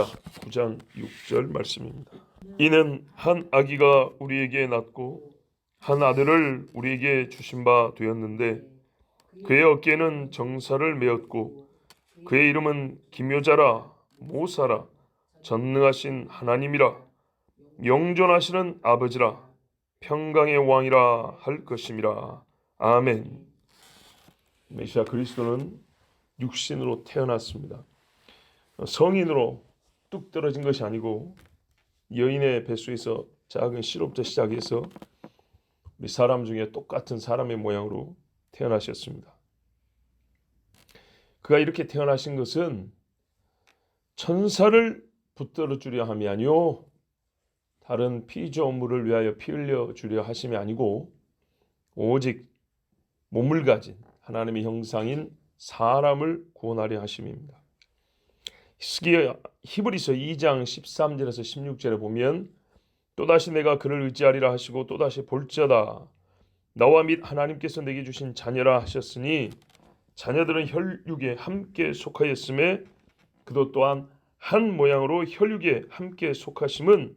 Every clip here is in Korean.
9장 6절 말씀입니다. 이는 한 아기가 우리에게 낳고 한 아들을 우리에게 주신 바 되었는데 그의 어깨에는 정사를 메었고 그의 이름은 기묘자라 모사라 전능하신 하나님이라 영존하시는 아버지라 평강의 왕이라 할 것임이라. 아멘. 메시아 그리스도는 육신으로 태어났습니다. 성인으로 뚝 떨어진 것이 아니고 여인의 뱃속에서 작은 실업자 시작해서 우리 사람 중에 똑같은 사람의 모양으로 태어나셨습니다. 그가 이렇게 태어나신 것은 천사를 붙들어 주려 함이 아니요 다른 피조물을 위하여 피 흘려 주려 하심이 아니고 오직 몸을 가진 하나님의 형상인 사람을 구원하려 하심입니다. 히브리서 2장 13절에서 16절에 보면 또다시 내가 그를 의지하리라 하시고 또다시 볼지어다 나와 및 하나님께서 내게 주신 자녀라 하셨으니 자녀들은 혈육에 함께 속하였음에 그도 또한 한 모양으로 혈육에 함께 속하심은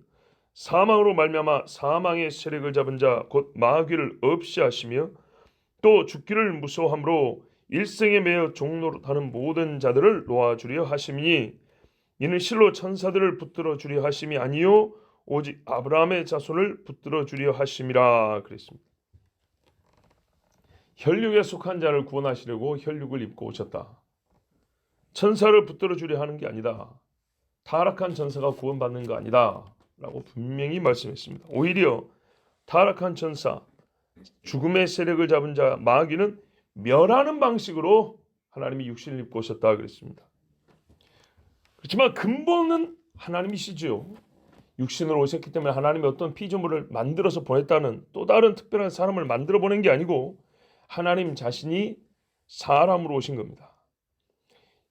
사망으로 말미암아 사망의 세력을 잡은 자 곧 마귀를 없이 하시며 또 죽기를 무서워함으로 일생에 매여 종노릇하는 모든 자들을 놓아주려 하심이니 이는 실로 천사들을 붙들어 주려 하심이 아니요 오직 아브라함의 자손을 붙들어 주려 하심이라 그랬습니다. 혈육에 속한 자를 구원하시려고 혈육을 입고 오셨다. 천사를 붙들어 주려 하는 게 아니다. 타락한 천사가 구원받는 거 아니다 라고 분명히 말씀했습니다. 오히려 타락한 천사, 죽음의 세력을 잡은 자 마귀는 멸하는 방식으로 하나님이 육신을 입고 오셨다 그랬습니다. 그렇지만 근본은 하나님이시죠. 육신으로 오셨기 때문에 하나님이 어떤 피조물을 만들어서 보냈다는 또 다른 특별한 사람을 만들어 보낸 게 아니고 하나님 자신이 사람으로 오신 겁니다.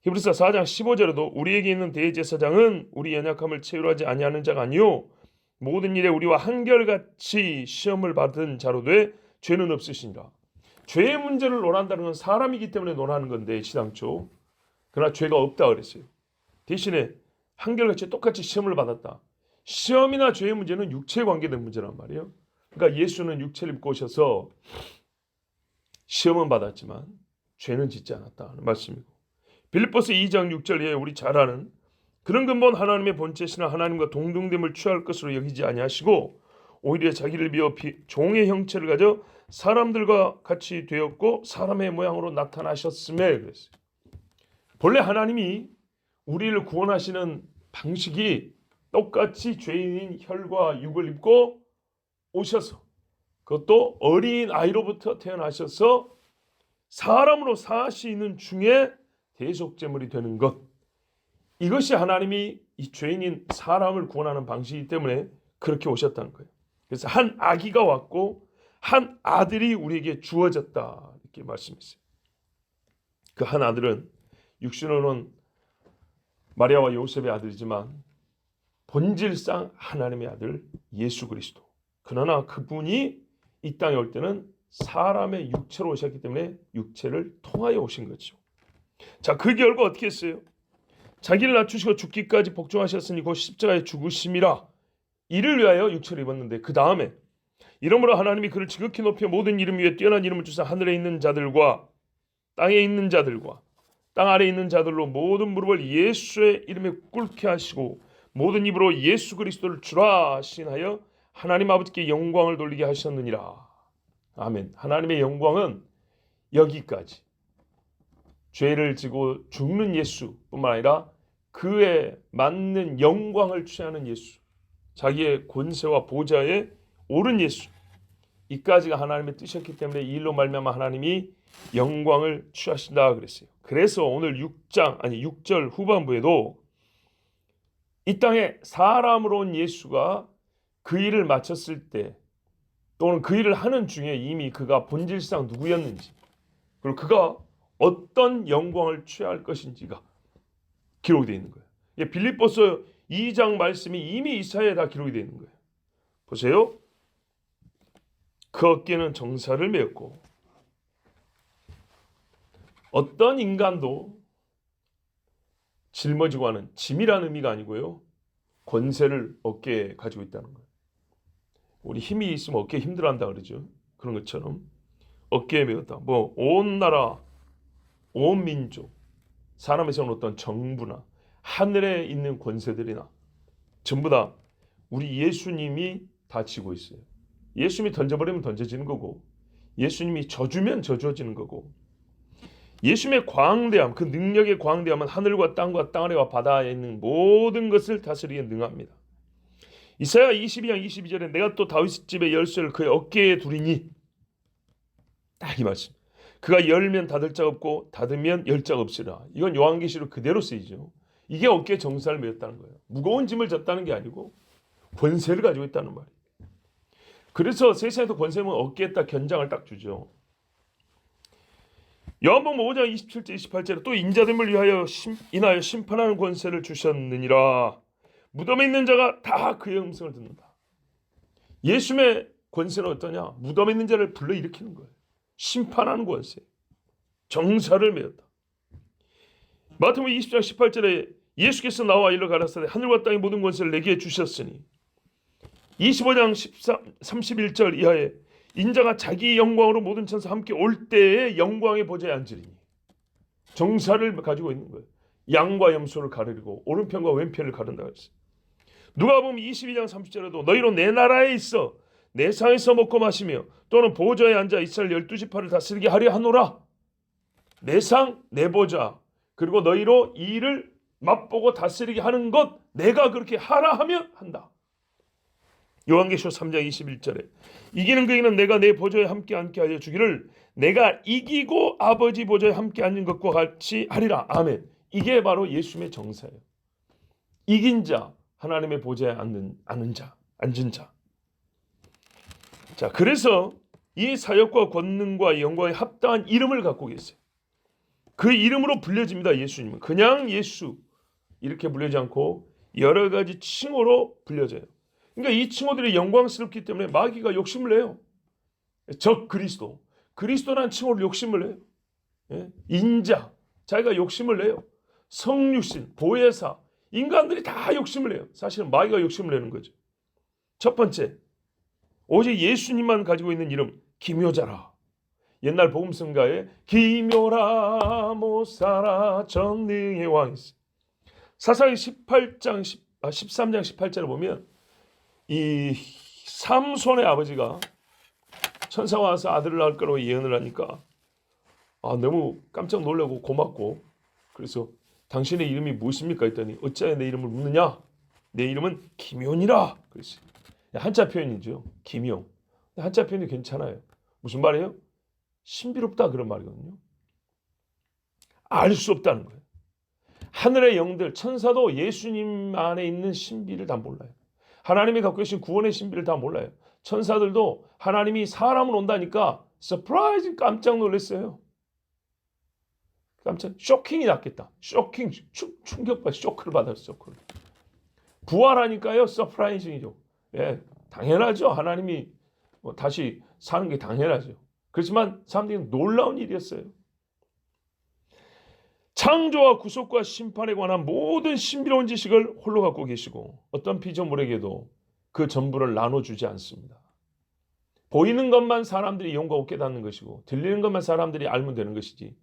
히브리서 4장 15절에도 우리에게 있는 대제사장은 우리 연약함을 체휼하지 아니하는 자가 아니요 모든 일에 우리와 한결같이 시험을 받은 자로 돼 죄는 없으시니라. 죄의 문제를 논한다는 건 사람이기 때문에 논하는 건데 시당초. 그러나 죄가 없다 그랬어요. 대신에 한결같이 똑같이 시험을 받았다. 시험이나 죄의 문제는 육체에 관계된 문제란 말이에요. 그러니까 예수는 육체를 입고 오셔서 시험은 받았지만 죄는 짓지 않았다는 말씀이고 빌립보서 2장 6절에 우리 잘 아는 그런 근본 하나님의 본체시나 하나님과 동등됨을 취할 것으로 여기지 아니하시고 오히려 자기를 비워 종의 형체를 가져 사람들과 같이 되었고 사람의 모양으로 나타나셨음에 그랬어요. 본래 하나님이 우리를 구원하시는 방식이 똑같이 죄인인 혈과 육을 입고 오셔서 그것도 어린 아이로부터 태어나셔서 사람으로 사시는 중에 대속제물이 되는 것, 이것이 하나님이 이 죄인인 사람을 구원하는 방식이기 때문에 그렇게 오셨다는 거예요. 그래서 한 아기가 왔고 한 아들이 우리에게 주어졌다 이렇게 말씀했어요. 그 한 아들은 육신으로는 마리아와 요셉의 아들이지만 본질상 하나님의 아들 예수 그리스도. 그러나 그분이 이 땅에 올 때는 사람의 육체로 오셨기 때문에 육체를 통하여 오신 거죠. 자, 그 결과 어떻게 했어요? 자기를 낮추시고 죽기까지 복종하셨으니 곧 십자가에 죽으심이라. 이를 위하여 육체를 입었는데 그 다음에 이러므로 하나님이 그를 지극히 높여 모든 이름 위에 뛰어난 이름을 주사 하늘에 있는 자들과 땅에 있는 자들과 땅 아래에 있는 자들로 모든 무릎을 예수의 이름에 꿇게 하시고 모든 입으로 예수 그리스도를 주라 시인하여 하나님 아버지께 영광을 돌리게 하셨느니라. 아멘. 하나님의 영광은 여기까지 죄를 지고 죽는 예수뿐만 아니라 그에 맞는 영광을 취하는 예수, 자기의 권세와 보좌에 오른 예수, 이까지가 하나님의 뜻이었기 때문에 이 일로 말미암아 하나님이 영광을 취하신다 그랬어요. 그래서 오늘 6절 후반부에도 이 땅에 사람으로 온 예수가 그 일을 마쳤을 때 또는 그 일을 하는 중에 이미 그가 본질상 누구였는지 그리고 그가 어떤 영광을 취할 것인지가 기록이 되어 있는 거예요. 빌립보서 2장 말씀이 이미 이사야에 다 기록이 되어 있는 거예요. 보세요. 그 어깨는 정사를 메었고 어떤 인간도 짊어지고 하는 짐이라는 의미가 아니고요. 권세를 어깨에 가지고 있다는 거예요. 우리 힘이 있으면 어깨에 힘들어한다 그러죠. 그런 것처럼 어깨에 메었다. 뭐 온 나라, 온 민족, 사람의 세운 어떤 정부나 하늘에 있는 권세들이나 전부 다 우리 예수님이 다 지고 있어요. 예수님이 던져버리면 던져지는 거고, 예수님이 져주면 져주어지는 거고, 예수님의 광대함, 그 능력의 광대함은 하늘과 땅과 땅 아래와 바다에 있는 모든 것을 다스리기에 능합니다. 이사야 22장 22절에 내가 또 다윗 집의 열쇠를 그의 어깨에 두리니, 딱 이 말씀. 그가 열면 닫을 자 없고 닫으면 열 자 없으리라. 이건 요한계시록 그대로 쓰이죠. 이게 어깨에 정사를 메었다는 거예요. 무거운 짐을 졌다는 게 아니고 권세를 가지고 있다는 말이에요. 그래서 세상에도 권세는 어깨에 딱 견장을 딱 주죠. 요한복음 5장 27절 28절에 또 인자됨을 위하여 인하여 심판하는 권세를 주셨느니라. 무덤에 있는 자가 다 그의 음성을 듣는다. 예수님의 권세는 어떠냐? 무덤에 있는 자를 불러일으키는 거예요. 심판하는 권세, 정사를 메었다. 마태복음 20장 18절에 예수께서 나와 일러 가라사대 하늘과 땅의 모든 권세를 내게 주셨으니 25장 31절 이하에 인자가 자기 영광으로 모든 천사 함께 올 때에 영광의 보좌에 앉으리니 정사를 가지고 있는 거예요. 양과 염소를 가르리고 오른편과 왼편을 가른다 그랬어요. 누가복음 22장 30절에도 너희로 내 나라에 있어 내 상에서 먹고 마시며 또는 보좌에 앉아 이스라엘 12지파를 다스리게 하려 하노라. 내 상, 내 보좌, 그리고 너희로 이 일을 맛보고 다스리게 하는 것 내가 그렇게 하라 하면 한다. 요한계시록 3장 21절에 이기는 그에게는 내가 내 보좌에 함께 앉게 하여 주기를 내가 이기고 아버지 보좌에 함께 앉는 것과 같이 하리라. 아멘. 이게 바로 예수님의 정사예요. 이긴 자, 하나님의 보좌에 앉은 자. 자, 그래서 이 사역과 권능과 영광에 합당한 이름을 갖고 계세요. 그 이름으로 불려집니다. 예수님은 그냥 예수 이렇게 불리지 않고 여러 가지 칭호로 불려져요. 그러니까 이 칭호들이 영광스럽기 때문에 마귀가 욕심을 내요. 적 그리스도, 그리스도라는 칭호를 욕심을 내요. 예? 인자, 자기가 욕심을 내요. 성육신, 보혜사, 인간들이 다 욕심을 내요. 사실은 마귀가 욕심을 내는 거죠. 첫 번째, 오직 예수님만 가지고 있는 이름 기묘자라. 옛날 복음성가에 기묘라 못살아 전능의 왕이시. 사사기 13장 18절을 보면 이 삼손의 아버지가 천사가 와서 아들을 낳을 거라고 예언을 하니까 너무 깜짝 놀라고 고맙고, 그래서 당신의 이름이 무엇입니까 했더니 어찌하여 내 이름을 묻느냐, 내 이름은 기묘니라 그랬어요. 한자 표현이죠. 기묘. 한자 표현이 괜찮아요. 무슨 말이에요? 신비롭다 그런 말이거든요. 알 수 없다는 거예요. 하늘의 영들, 천사도 예수님 안에 있는 신비를 다 몰라요. 하나님이 갖고 계신 구원의 신비를 다 몰라요. 천사들도 하나님이 사람을 온다니까 서프라이즈 깜짝 놀랐어요. 깜짝 쇼킹이 났겠다. 쇼킹 충격과 쇼크를 받았어요. 쇼크를. 부활하니까요 서프라이징이죠. 예, 당연하죠. 하나님이 다시 사는 게 당연하죠. 그렇지만 사람들이 놀라운 일이었어요. 창조와 구속과 심판에 관한 모든 신비로운 지식을 홀로 갖고 계시고 어떤 피조물에게도 그 전부를 나눠주지 않습니다. 보이는 것만 사람들이 이용하고 깨닫는 것이고 들리는 것만 사람들이 알면 되는 것이지,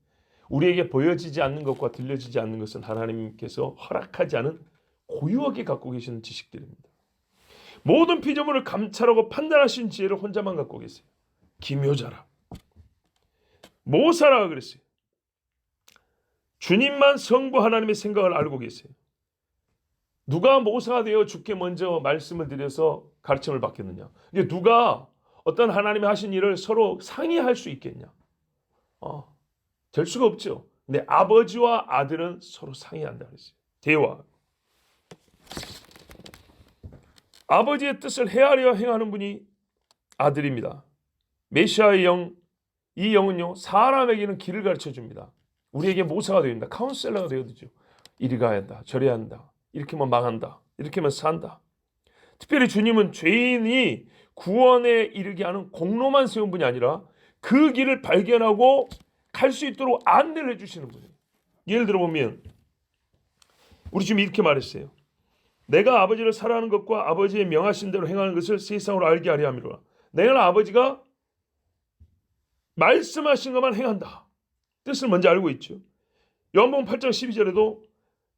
우리에게 보여지지 않는 것과 들려지지 않는 것은 하나님께서 허락하지 않은 고유하게 갖고 계시는 지식들입니다. 모든 피조물을 감찰하고 판단하신 지혜를 혼자만 갖고 계세요. 기묘자라. 모사라 그랬어요. 주님만 성부 하나님의 생각을 알고 계세요. 누가 모사가 되어 주께 먼저 말씀을 드려서 가르침을 받겠느냐. 이게 누가 어떤 하나님이 하신 일을 서로 상의할 수 있겠냐. 될 수가 없죠. 근데 아버지와 아들은 서로 상의한다 그랬어요. 대화. 아버지의 뜻을 헤아려 행하는 분이 아들입니다. 메시아의 영, 이 영은요 사람에게는 길을 가르쳐 줍니다. 우리에게 모사가 되어 있다. 카운셀러가 되어 되죠. 이리 가야 한다. 저리 한다. 이렇게 하면 망한다. 이렇게 하면 산다. 특별히 주님은 죄인이 구원에 이르게 하는 공로만 세운 분이 아니라 그 길을 발견하고 갈 수 있도록 안내를 해주시는 분이에요. 예를 들어 보면 우리 주님이 이렇게 말했어요. 내가 아버지를 사랑하는 것과 아버지의 명하신 대로 행하는 것을 세상으로 알게 하려 함이로라. 내가 아버지가 말씀하신 것만 행한다. 뜻을 먼저 알고 있죠. 요한복음 8장 12절에도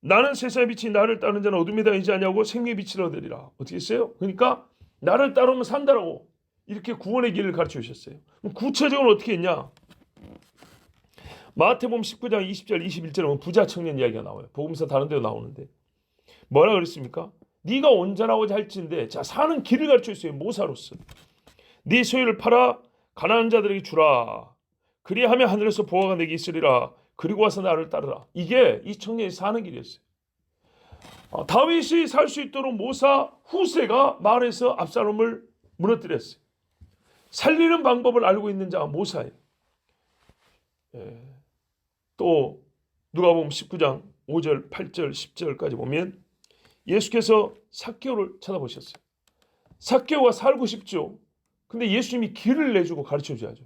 나는 세상의 빛이 나를 따르는 자는 어둠에 다니지 아니하고 생명의 빛을 얻으리라. 어떻게 했어요? 그러니까 나를 따르면 산다라고 이렇게 구원의 길을 가르쳐 주셨어요. 그럼 구체적으로 어떻게 했냐? 마태복음 19장 20절 21절에 보면 부자 청년 이야기가 나와요. 복음서 다른 데도 나오는데 뭐라 그랬습니까? 네가 온전하고자 할진대 자 사는 길을 가르쳐 주세요. 모사로서 네 소유를 팔아 가난한 자들에게 주라. 그리하면 하늘에서 보화가 내게 있으리라. 그리고 와서 나를 따르라. 이게 이 청년이 사는 길이었어요. 다윗이 살 수 있도록 모사 후세가 마을에서 압살롬을 무너뜨렸어요. 살리는 방법을 알고 있는 자가 모사예요. 또 누가복음 19장 5절, 8절, 10절까지 보면 예수께서 삭개오를 찾아보셨어요. 삭개오가 살고 싶죠. 근데 예수님이 길을 내주고 가르쳐줘야죠.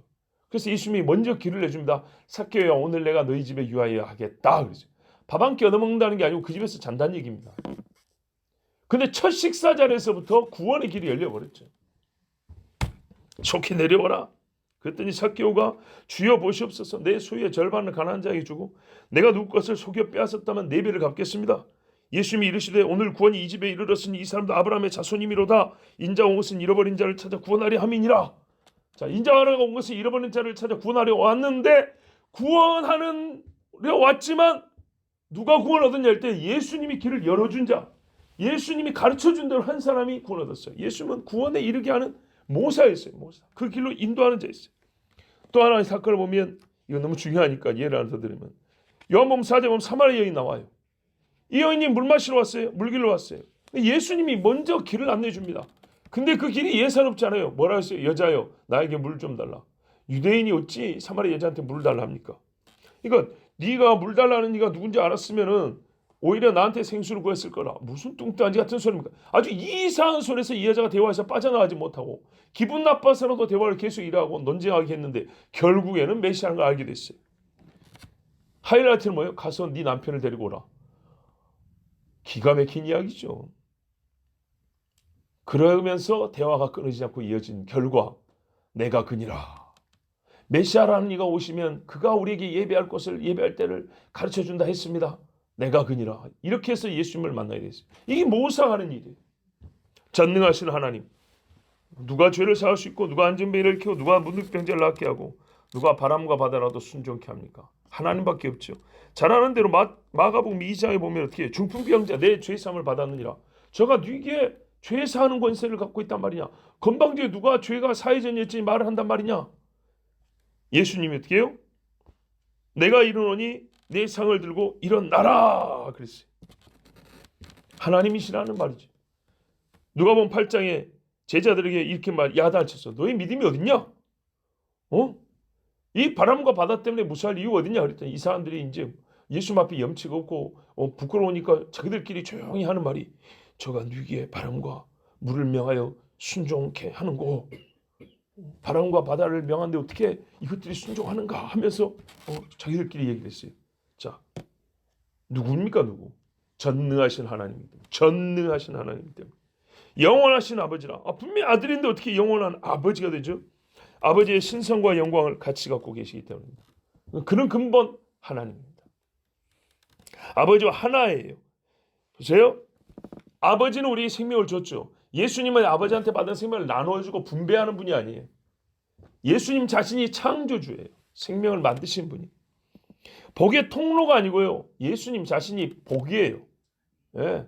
그래서 예수님이 먼저 길을 내줍니다. 삭개오야 오늘 내가 너희 집에 유하여 하겠다. 그러죠. 밥 한 끼 얻어먹는다는 게 아니고 그 집에서 잔다는 얘기입니다. 근데 첫 식사 자리에서부터 구원의 길이 열려버렸죠. 좋게 내려와라. 그랬더니 삭개오가 주여 보시옵소서 내 소유의 절반을 가난한 자에게 주고 내가 누구 것을 속여 빼앗았다면 네 배를 갚겠습니다. 예수님이 이르시되 오늘 구원이 이 집에 이르렀으니 이 사람도 아브라함의 자손이미로다. 인자가 온 것은 잃어버린 자를 찾아 구원하려 함이니라. 자, 인자가 온 것은 잃어버린 자를 찾아 구원하려 왔는데 구원하려 왔지만 누가 구원 얻었냐 할 때 예수님이 길을 열어준 자, 예수님이 가르쳐준 대로 한 사람이 구원 얻었어요. 예수님은 구원에 이르게 하는 모사였어요. 모사. 그 길로 인도하는 자였어요. 또 하나의 사건을 보면 이거 너무 중요하니까 예를 하나 더 드리면 요한복음 4장 보면 사마리아 여인 나와요. 이 여인이 물 마시러 왔어요. 물길로 왔어요. 예수님이 먼저 길을 안내해 줍니다. 근데 그 길이 예사롭지 않아요. 뭐라 했어요? 여자여 나에게 물 좀 달라. 유대인이 어찌 사마리아 여자한테 물을 달라 합니까? 이건 네가 물 달라는 네가 누군지 알았으면은 오히려 나한테 생수를 구했을 거라. 무슨 뚱뚱한지 같은 소리입니까? 아주 이상한 소리에서 이 여자가 대화에서 빠져나가지 못하고 기분 나빠서라도 대화를 계속 일하고 논쟁하게 했는데 결국에는 메시아라는 걸 알게 됐어요. 하이라이트는 뭐예요? 가서 네 남편을 데리고 오라. 기가 막힌 이야기죠. 그러면서 대화가 끊어지지 않고 이어진 결과 내가 그니라. 메시아라는 이가 오시면 그가 우리에게 예배할 것을 예배할 때를 가르쳐준다 했습니다. 내가 그니라. 이렇게 해서 예수님을 만나야 됐어요. 이게 모사가 하는 일이에요. 전능하신 하나님. 누가 죄를 사할 수 있고 누가 안전벨을 켜고 누가 문득병자를 낫게 하고 누가 바람과 바다라도 순종케 합니까? 하나님밖에 없죠. 잘하는 대로 마가복음 2장에 보면 어떻게 해요? 중풍병자 내 죄사함을 받았느니라. 저가 네게 죄 사하는 권세를 갖고 있단 말이냐. 건방지게 누가 죄가 사회전이었지 말을 한단 말이냐. 예수님이 어떻게 해요? 내가 이르노니 내 상을 들고 일어나라 그랬어요. 하나님이시라는 말이죠. 누가복음 8장에 제자들에게 이렇게 야단을 쳤어. 너희 믿음이 어딨냐? 이 바람과 바다 때문에 무사할 이유가 어딨냐 그랬더니 이 사람들이 이제 예수 앞에 염치가 없고 부끄러우니까 자기들끼리 조용히 하는 말이 저가 누기에 바람과 물을 명하여 순종케 하는고 바람과 바다를 명하는데 어떻게 이것들이 순종하는가 하면서 자기들끼리 얘기를 했어요. 자, 누구입니까? 누구? 전능하신 하나님이기 때문에. 전능하신 하나님이기 때문에. 영원하신 아버지라. 분명히 아들인데 어떻게 영원한 아버지가 되죠? 아버지의 신성과 영광을 같이 갖고 계시기 때문입니다. 그런 근본 하나님입니다. 아버지와 하나예요. 보세요. 아버지는 우리에게 생명을 줬죠. 예수님은 아버지한테 받은 생명을 나눠주고 분배하는 분이 아니에요. 예수님 자신이 창조주예요. 생명을 만드신 분이. 복의 통로가 아니고요. 예수님 자신이 복이에요. 예.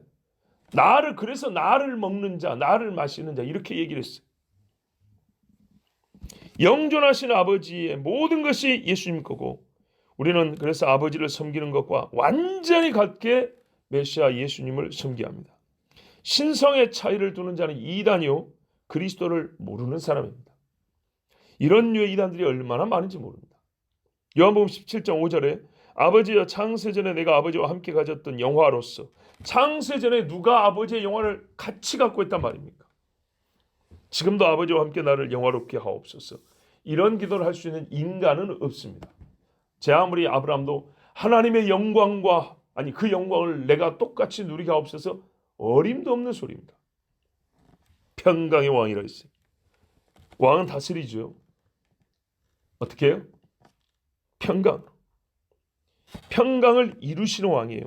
그래서 나를 먹는 자, 나를 마시는 자 이렇게 얘기를 했어요. 영존하신 아버지의 모든 것이 예수님 거고 우리는 그래서 아버지를 섬기는 것과 완전히 같게 메시아 예수님을 섬겨야 합니다. 신성의 차이를 두는 자는 이단이요 그리스도를 모르는 사람입니다. 이런 류의 이단들이 얼마나 많은지 모릅니다. 요한복음 17장 5절에 아버지여 창세전에 내가 아버지와 함께 가졌던 영화로서 창세전에 누가 아버지의 영화를 같이 갖고 있단 말입니까? 지금도 아버지와 함께 나를 영화롭게 하옵소서. 이런 기도를 할 수 있는 인간은 없습니다. 제 아무리 아브라함도 하나님의 영광과 아니 그 영광을 내가 똑같이 누리게 하옵소서. 어림도 없는 소리입니다. 평강의 왕이라 했어요. 왕은 다스리죠. 어떻게 해요? 평강. 평강을 이루시는 왕이에요.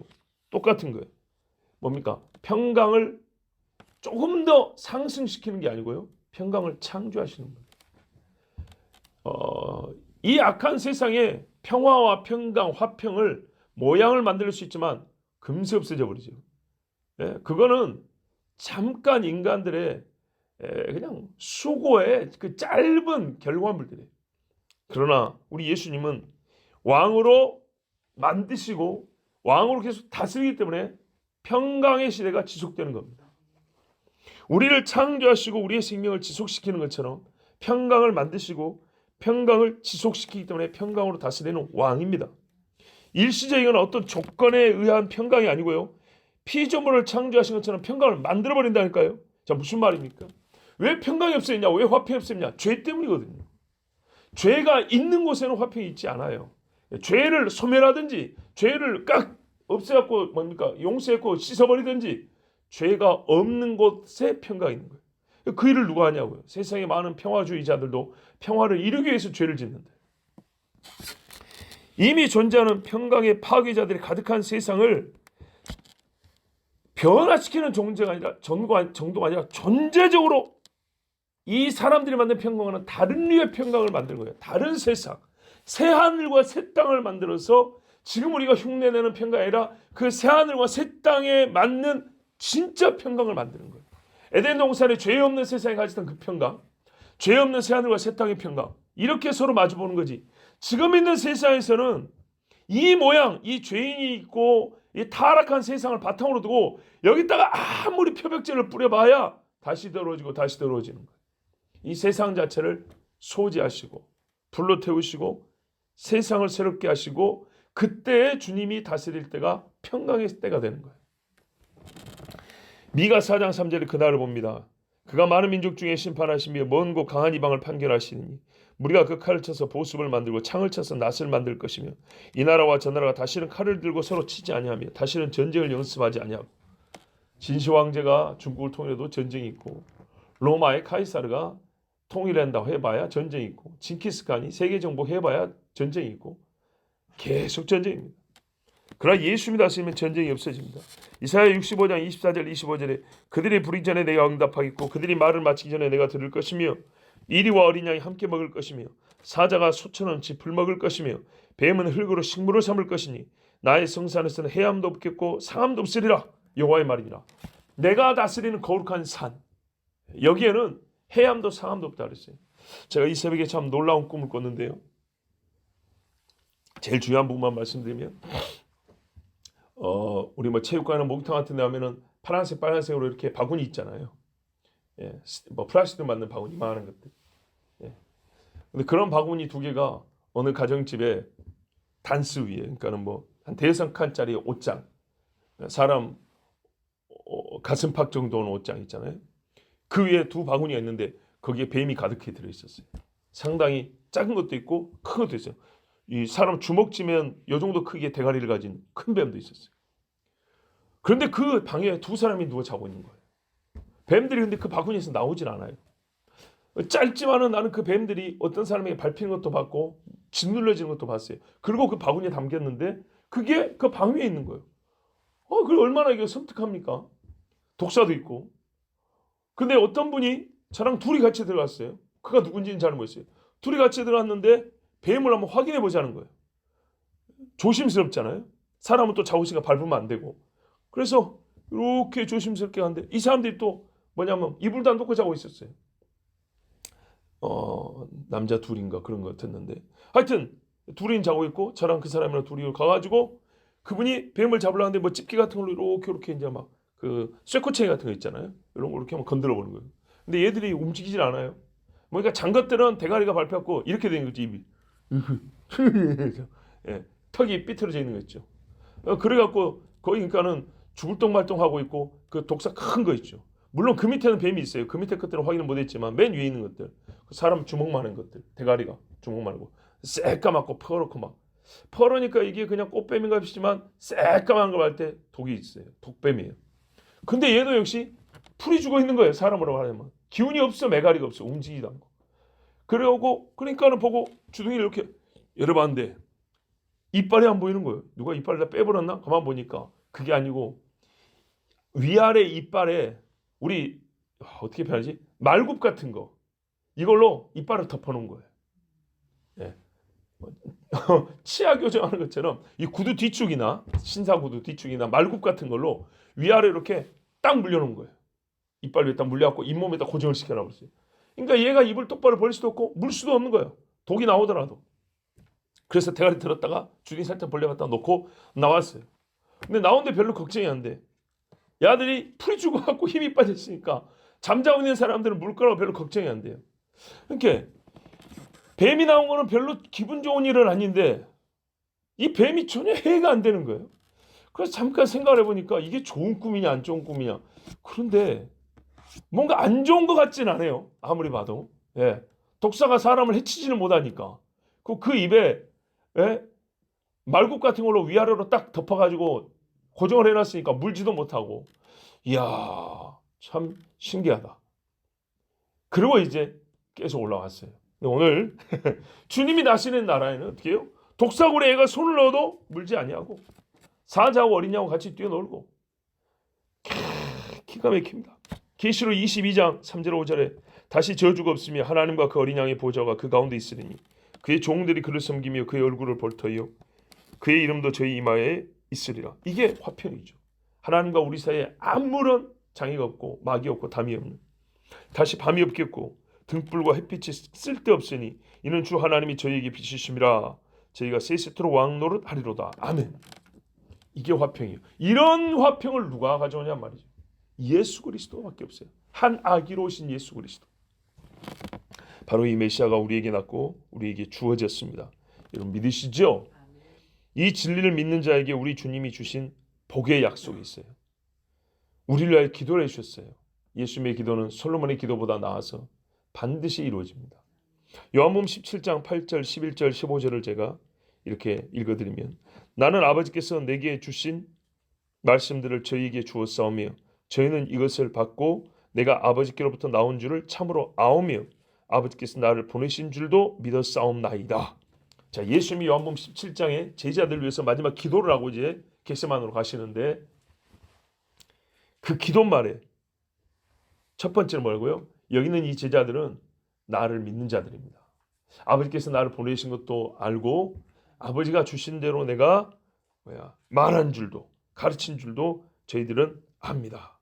똑같은 거예요. 뭡니까? 평강을 조금 더 상승시키는 게 아니고요. 평강을 창조하시는 거예요. 이 악한 세상에 평화와 평강, 화평을 모양을 만들 수 있지만 금세 없어져 버리죠. 예, 그거는 잠깐 인간들의 그냥 수고의 그 짧은 결과물들이에요. 그러나 우리 예수님은 왕으로 만드시고 왕으로 계속 다스리기 때문에 평강의 시대가 지속되는 겁니다. 우리를 창조하시고 우리의 생명을 지속시키는 것처럼 평강을 만드시고 평강을 지속시키기 때문에 평강으로 다스리는 왕입니다. 일시적인 어떤 조건에 의한 평강이 아니고요. 피조물을 창조하신 것처럼 평강을 만들어버린다니까요. 자, 무슨 말입니까? 왜 평강이 없었냐? 왜 화평이 없었냐? 죄 때문이거든요. 죄가 있는 곳에는 화평이 있지 않아요. 죄를 소멸하든지 죄를 깍 없애갖고 뭡니까? 용서했고 씻어버리든지 죄가 없는 곳에 평강이 있는 거예요. 그 일을 누가 하냐고요. 세상에 많은 평화주의자들도 평화를 이루기 위해서 죄를 짓는데 이미 존재하는 평강의 파괴자들이 가득한 세상을 변화시키는 정도가 아니라 존재적으로 이 사람들이 만든 평강은 다른 류의 평강을 만든 거예요. 다른 세상, 새 하늘과 새 땅을 만들어서 지금 우리가 흉내내는 평강이 아니라 그 새 하늘과 새 땅에 맞는 진짜 평강을 만드는 거예요. 에덴 동산에 죄 없는 세상에 가지던 그 평강, 죄 없는 새 하늘과 새 땅의 평강, 이렇게 서로 마주보는 거지. 지금 있는 세상에서는 이 모양, 이 죄인이 있고 이 타락한 세상을 바탕으로 두고 여기다가 아무리 표백제를 뿌려봐야 다시 더러워지고 다시 더러워지는 거예요. 이 세상 자체를 소지하시고 불로 태우시고 세상을 새롭게 하시고 그때 주님이 다스릴 때가 평강의 때가 되는 거예요. 미가 4장 3절에 그날을 봅니다. 그가 많은 민족 중에 심판하시며 먼 곳 강한 이방을 판결하시니 무리가 그 칼을 쳐서 보습을 만들고 창을 쳐서 낫을 만들 것이며 이 나라와 저 나라가 다시는 칼을 들고 서로 치지 아니하며 다시는 전쟁을 연습하지 아니하고 진시 황제가 중국을 통일해도 전쟁이 있고 로마의 카이사르가 통일한다고 해봐야 전쟁이 있고 징기스칸이 세계 정복해봐야 전쟁이 있고 계속 전쟁입니다. 그러나 예수님이 다스리면 전쟁이 없어집니다. 이사야 65장 24절 25절에 그들이 부르기 전에 내가 응답하겠고 그들이 말을 마치기 전에 내가 들을 것이며 이리와 어린 양이 함께 먹을 것이며 사자가 소처럼 짚을 먹을 것이며 뱀은 흙으로 식물을 삼을 것이니 나의 성산에서는 해함도 없겠고 상함도 없으리라. 여호와의 말이니라. 내가 다스리는 거룩한 산, 여기에는 해함도 상함도 없다 그랬어요. 제가 이 새벽에 참 놀라운 꿈을 꿨는데요. 제일 중요한 부분만 말씀드리면 우리 뭐 체육관이나 목욕탕 같은 데 하면은 파란색 빨간색으로 이렇게 바구니 있잖아요. 예, 뭐 플라스틱으로 만든 바구니 많은 것들. 예. 근데 그런 바구니 두 개가 어느 가정집에 단스 위에, 그러니까는 뭐 한 대여섯 칸짜리 옷장, 사람 가슴팍 정도는 옷장 있잖아요. 그 위에 두 바구니가 있는데 거기에 뱀이 가득히 들어 있었어요. 상당히 작은 것도 있고 큰 것도 있어요. 이 사람 주먹쥐면 요 정도 크기의 대가리를 가진 큰 뱀도 있었어요. 그런데 그 방에 두 사람이 누워 자고 있는 거예요. 뱀들이 근데 그 바구니에서 나오질 않아요. 짧지만은 나는 그 뱀들이 어떤 사람에게 밟히는 것도 봤고 짓눌러지는 것도 봤어요. 그리고 그 바구니에 담겼는데 그게 그 방 위에 있는 거예요. 그걸 얼마나 이게 섬뜩합니까? 독사도 있고. 근데 어떤 분이 저랑 둘이 같이 들어갔어요. 그가 누군지는 잘 모르겠어요. 둘이 같이 들어갔는데 뱀을 한번 확인해 보자는 거예요. 조심스럽잖아요. 사람은 또 자우지가 밟으면 안 되고. 그래서 이렇게 조심스럽게 하는데 이 사람들이 또 뭐냐면 이불도 안 덮고 자고 있었어요. 남자 둘인가 그런 거 같았는데 하여튼 둘이 자고 있고 저랑 그 사람이랑 둘이 가가지고 그분이 뱀을 잡으려고 하는데 뭐 집게 같은 걸로 이렇게 이제 막 그 쇠꼬챙이 같은 거 있잖아요. 이런 거 이렇게 한번 건드려 보는 거예요. 근데 얘들이 움직이질 않아요. 그러니까 장것들은 대가리가 밟혔고 이렇게 된 거지 입이. 예, 턱이 삐뚤어져 있는 거 있죠. 그래갖고 거기 그러니까는 죽을 똥말똥하고 있고 그 독사 큰 거 있죠. 물론 그 밑에는 뱀이 있어요. 그 밑에 것들은 확인을 못했지만 맨 위에 있는 것들, 그 사람 주먹만한 것들, 대가리가 주먹만하고 새까맣고 퍼렇고 막 퍼러니까 이게 그냥 꽃뱀인가 싶지만 새까만 거 할 때 독이 있어요. 독뱀이에요. 근데 얘도 역시 풀이 죽어 있는 거예요. 사람으로 말하면 기운이 없어, 메가리가 없어, 움직이지도 않고. 그러고 그러니까는 보고 주둥이를 이렇게 열어봤는데 이빨이 안 보이는 거예요. 누가 이빨을 다 빼버렸나? 가만 보니까 그게 아니고 위아래 이빨에 우리 어떻게 표현하지? 말굽 같은 거 이걸로 이빨을 덮어놓은 거예요. 예. 치아 교정하는 것처럼 이 구두 뒤쪽이나 신사 구두 뒤쪽이나 말굽 같은 걸로 위아래 이렇게 딱 물려놓은 거예요. 이빨 위에 딱 물려갖고 잇몸에다 고정을 시켜놔 버렸어요. 그러니까 얘가 입을 똑바로 벌릴 수도 없고 물 수도 없는 거예요. 독이 나오더라도. 그래서 대가리 들었다가 주둥이 살짝 벌려갖다 놓고 나왔어요. 근데 나오는데 별로 걱정이 안 돼. 야들이 풀이 죽어갖고 힘이 빠졌으니까 잠자고 있는 사람들은 물 거라고 별로 걱정이 안 돼요. 그러니까 뱀이 나온 거는 별로 기분 좋은 일은 아닌데 이 뱀이 전혀 해가 안 되는 거예요. 그래서 잠깐 생각을 해보니까 이게 좋은 꿈이냐 안 좋은 꿈이냐. 그런데 뭔가 안 좋은 것 같진 않아요. 아무리 봐도. 예. 독사가 사람을 해치지는 못하니까. 그 입에 예? 말굽 같은 걸로 위아래로 딱 덮어가지고 고정을 해놨으니까 물지도 못하고. 이야 참 신기하다. 그리고 이제 계속 올라왔어요. 오늘 주님이 나시는 나라에는 어떻게 해요? 독사굴에 애가 손을 넣어도 물지 아니하고 사자하고 어린양하고 같이 뛰어놀고 기가 막힙니다. 계시록 22장 3절 5절에 다시 저주가 없으며 하나님과 그 어린 양의 보좌가 그 가운데 있으리니 그의 종들이 그를 섬기며 그의 얼굴을 볼 터이요 그의 이름도 저희 이마에 있으리라. 이게 화평이죠. 하나님과 우리 사이에 아무런 장애가 없고 막이 없고 담이 없는, 다시 밤이 없겠고 등불과 햇빛이 쓸데없으니 이는 주 하나님이 저희에게 빛이심이라. 저희가 세세토록 왕노릇 하리로다. 아멘. 이게 화평이에요. 이런 화평을 누가 가져오냐 말이죠. 예수 그리스도밖에 없어요. 한 아기로 오신 예수 그리스도. 바로 이 메시아가 우리에게 낳고 우리에게 주어졌습니다. 여러분 믿으시죠? 이 진리를 믿는 자에게 우리 주님이 주신 복의 약속이 있어요. 우리를 위하여 기도를 해주셨어요. 예수님의 기도는 솔로몬의 기도보다 나아서 반드시 이루어집니다. 요한복음 17장 8절 11절 15절을 제가 이렇게 읽어드리면 나는 아버지께서 내게 주신 말씀들을 저희에게 주었사오며 저희는 이것을 받고 내가 아버지께로부터 나온 줄을 참으로 아오며 아버지께서 나를 보내신 줄도 믿었사옵나이다. 자, 예수님이 요한복음 17장에 제자들을 위해서 마지막 기도를 하고 이제 겟세마네로 가시는데 그 기도 말에 첫 번째는 뭐라고요? 여기 있는 이 제자들은 나를 믿는 자들입니다. 아버지께서 나를 보내신 것도 알고 아버지가 주신 대로 내가 말한 줄도 가르친 줄도 저희들은 압니다.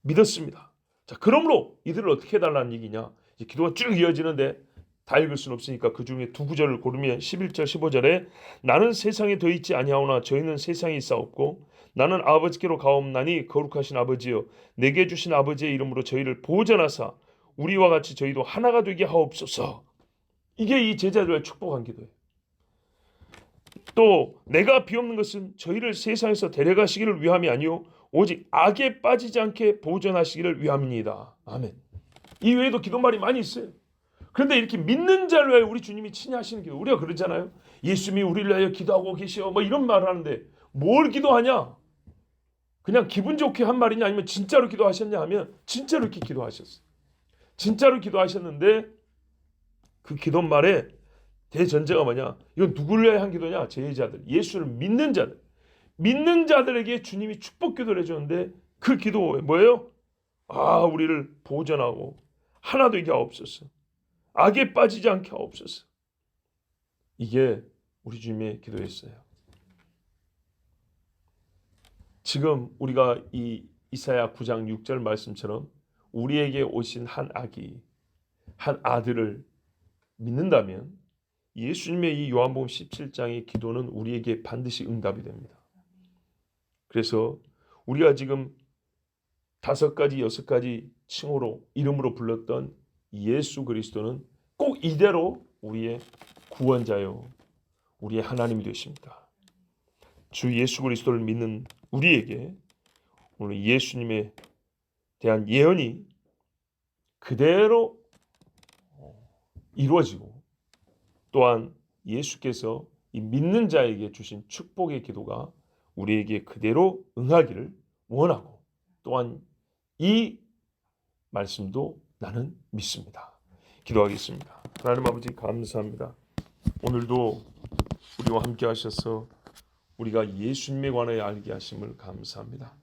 믿었습니다. 자, 그러므로 이들을 어떻게 해달라는 얘기냐? 이제 기도가 쭉 이어지는데 다 읽을 수는 없으니까 그 중에 두 구절을 고르면 11절 15절에 나는 세상에 더 있지 아니하오나 저희는 세상에 있사옵고 나는 아버지께로 가옵나니 거룩하신 아버지여 내게 주신 아버지의 이름으로 저희를 보존하사 우리와 같이 저희도 하나가 되게 하옵소서. 이게 이 제자들의 축복한 기도예요. 또 내가 비옵는 것은 저희를 세상에서 데려가시기를 위함이 아니요 오직 악에 빠지지 않게 보존하시기를 위함입니다. 아멘. 이 외에도 기도말이 많이 있어요. 그런데 이렇게 믿는 자를 위하여 우리 주님이 친히 하시는 기도, 우리가 그러잖아요. 예수님이 우리를 위하여 기도하고 계시오 뭐 이런 말을 하는데 뭘 기도하냐? 그냥 기분 좋게 한 말이냐 아니면 진짜로 기도하셨냐 하면 진짜로 이렇게 기도하셨어요. 진짜로 기도하셨는데 그 기도말에 대전제가 뭐냐? 이건 누구를 위해 한 기도냐? 제자들, 예수를 믿는 자들. 믿는 자들에게 주님이 축복 기도를 해주는데 그 기도 뭐예요? 우리를 보존하고 하나 되게 하옵소서. 악에 빠지지 않게 하옵소서. 이게 우리 주님의 기도였어요. 지금 우리가 이 이사야 9장 6절 말씀처럼 우리에게 오신 한 아기, 한 아들을 믿는다면 예수님의 이 요한복음 17장의 기도는 우리에게 반드시 응답이 됩니다. 그래서 우리가 지금 5가지, 6가지 칭호로 이름으로 불렀던 예수 그리스도는 꼭 이대로 우리의 구원자요, 우리의 하나님이 되십니다. 주 예수 그리스도를 믿는 우리에게 오늘 예수님에 대한 예언이 그대로 이루어지고 또한 예수께서 이 믿는 자에게 주신 축복의 기도가 우리에게 그대로 응하기를 원하고 또한 이 말씀도 나는 믿습니다. 기도하겠습니다. 하나님 아버지 감사합니다. 오늘도 우리와 함께 하셔서 우리가 예수님에 관하여 알게 하심을 감사합니다.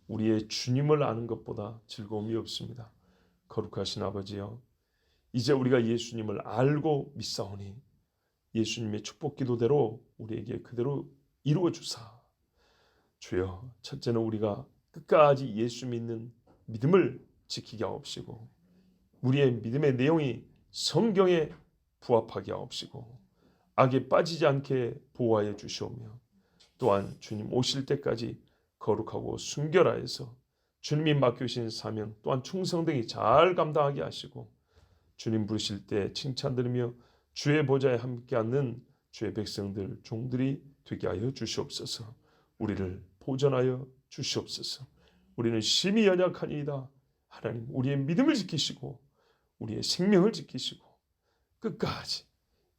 우리의 주님을 아는 것보다 즐거움이 없습니다. 거룩하신 아버지여, 이제 우리가 예수님을 알고 믿사오니 예수님의 축복 기도대로 우리에게 그대로 이루어 주사. 주여, 첫째는 우리가 끝까지 예수 믿는 믿음을 지키게 하옵시고 우리의 믿음의 내용이 성경에 부합하게 하옵시고 악에 빠지지 않게 보호하여 주시오며 또한 주님 오실 때까지 거룩하고 순결하여서 주님이 맡겨주신 사명 또한 충성되게 잘 감당하게 하시고 주님 부르실 때 칭찬 들으며 주의 보좌에 함께 앉는 주의 백성들 종들이 되게 하여 주시옵소서. 우리를 보전하여 주시옵소서. 우리는 심히 연약하니이다. 하나님, 우리의 믿음을 지키시고 우리의 생명을 지키시고 끝까지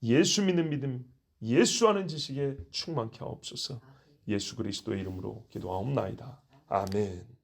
예수 믿는 믿음, 예수 아는 지식에 충만케 하옵소서. 예수 그리스도의 이름으로 기도하옵나이다. 아멘.